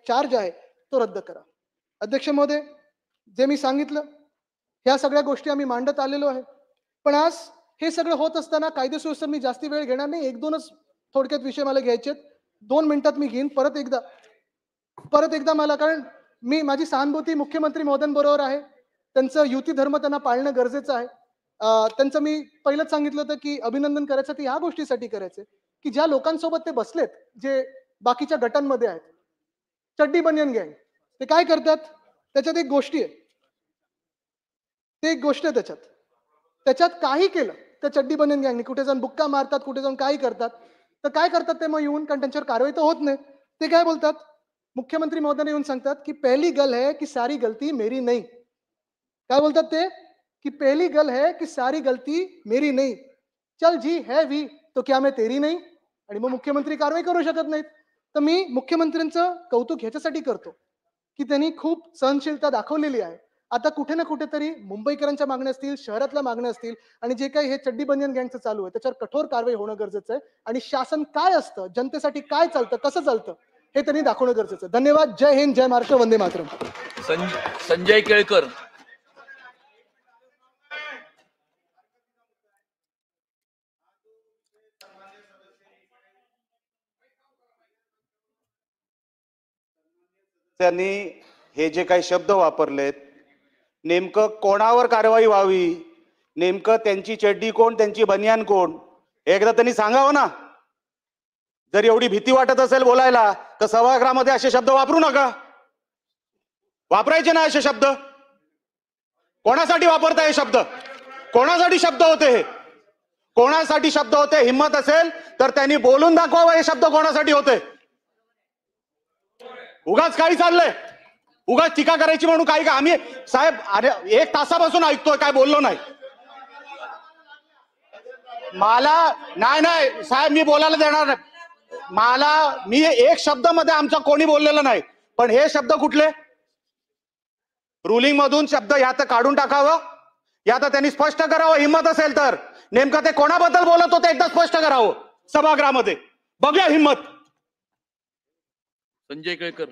Charge आहे तो रद्द करा. अध्यक्ष महोदय, जे मी सांगितलं ह्या सगळ्या गोष्टी आम्ही मांडत आलेलो आहे. पण आज हे सगळं होत असताना कायदे सुव्यवस्था मी जास्ती वेळ घेणार नाही. 1-2च थोडक्यात विषय मला घ्यायचे आहेत. 2 मिनिटात मी घेईन. परत एकदा मला, कारण मी माझी सहानुभूती मुख्यमंत्री महोदयांबरोबर आहे. त्यांचं युती धर्म त्यांना पाळणं गरजेचं आहे. त्यांचं मी पहिलंच सांगितलं होतं की अभिनंदन करायचं ते ह्या गोष्टीसाठी करायचं की ज्या लोकांसोबत ते बसलेत, जे बाकीच्या गटांमध्ये आहेत, चड्डी बनियन गँग, ते काय करतात? त्याच्यात एक गोष्टी आहे. ते एक गोष्ट आहे त्याच्यात. त्याच्यात काही केलं त्या चड्डी बनियन गँगनी, कुठे जाऊन बुक्का मारतात, कुठे जाऊन काही करतात. तर काय करतात ते मग येऊन, कारण त्यांच्यावर कारवाई तर होत नाही. ते काय बोलतात? मुख्यमंत्री महोदयांना येऊन सांगतात की पहली गल है की सारी गलती मेरी नहीं. काय बोलतात ते? की पहली गल है की सारी गलती मेरी नहीं. चल जी है भी तो क्या मैं तेरी नहीं? आणि मग मुख्यमंत्री कारवाई करू शकत नाहीत. तर मी मुख्यमंत्र्यांचं कौतुक ह्याच्यासाठी करतो की त्यांनी खूप सहनशीलता दाखवलेली आहे. आता कुठे ना कुठेतरी मुंबईकरांच्या मागण्या असतील, शहरातल्या मागण्या असतील आणि जे काही हे चड्डी बनियन गँगचं चालू आहे त्याच्यावर कठोर कारवाई होणं गरजेचं आहे आणि शासन काय असतं, जनतेसाठी काय चालतं, कसं चालतं हे त्यांनी दाखवणं गरजेचं आहे. धन्यवाद. जय हिंद, जय महाराष्ट्र, वंदे मातरम. संजय केळकर. त्यांनी हे जे काही शब्द वापरलेत, नेमकं कोणावर कारवाई व्हावी, नेमकं त्यांची चड्डी कोण, त्यांची बनियान कोण, एकदा त्यांनी सांगावं ना. जर एवढी भीती वाटत असेल बोलायला तर सभागृहामध्ये असे शब्द वापरू नका. वापरायचे ना असे शब्द. कोणासाठी वापरताय हे शब्द? कोणासाठी शब्द होते हे? कोणासाठी शब्द होते? हिम्मत असेल तर त्यांनी बोलून दाखवावं हे शब्द कोणासाठी होते. उगाच काही चाललंय, उगाच टीका करायची म्हणून काही का. आम्ही साहेब अरे 1 तासापासून ऐकतोय, काय बोललो नाही. मला नाही साहेब, मी बोलायला देणार नाही. मी एक शब्द मध्ये आमचा कोणी बोललेलं नाही. पण हे शब्द कुठले? रुलिंग मधून शब्द या तर काढून टाकावं, या तर त्यांनी स्पष्ट करावं. हिम्मत असेल तर नेमकं ते कोणाबद्दल बोलत होते एकदा स्पष्ट करावं सभागृहामध्ये. बघूया हिम्मत. संजय केळकर.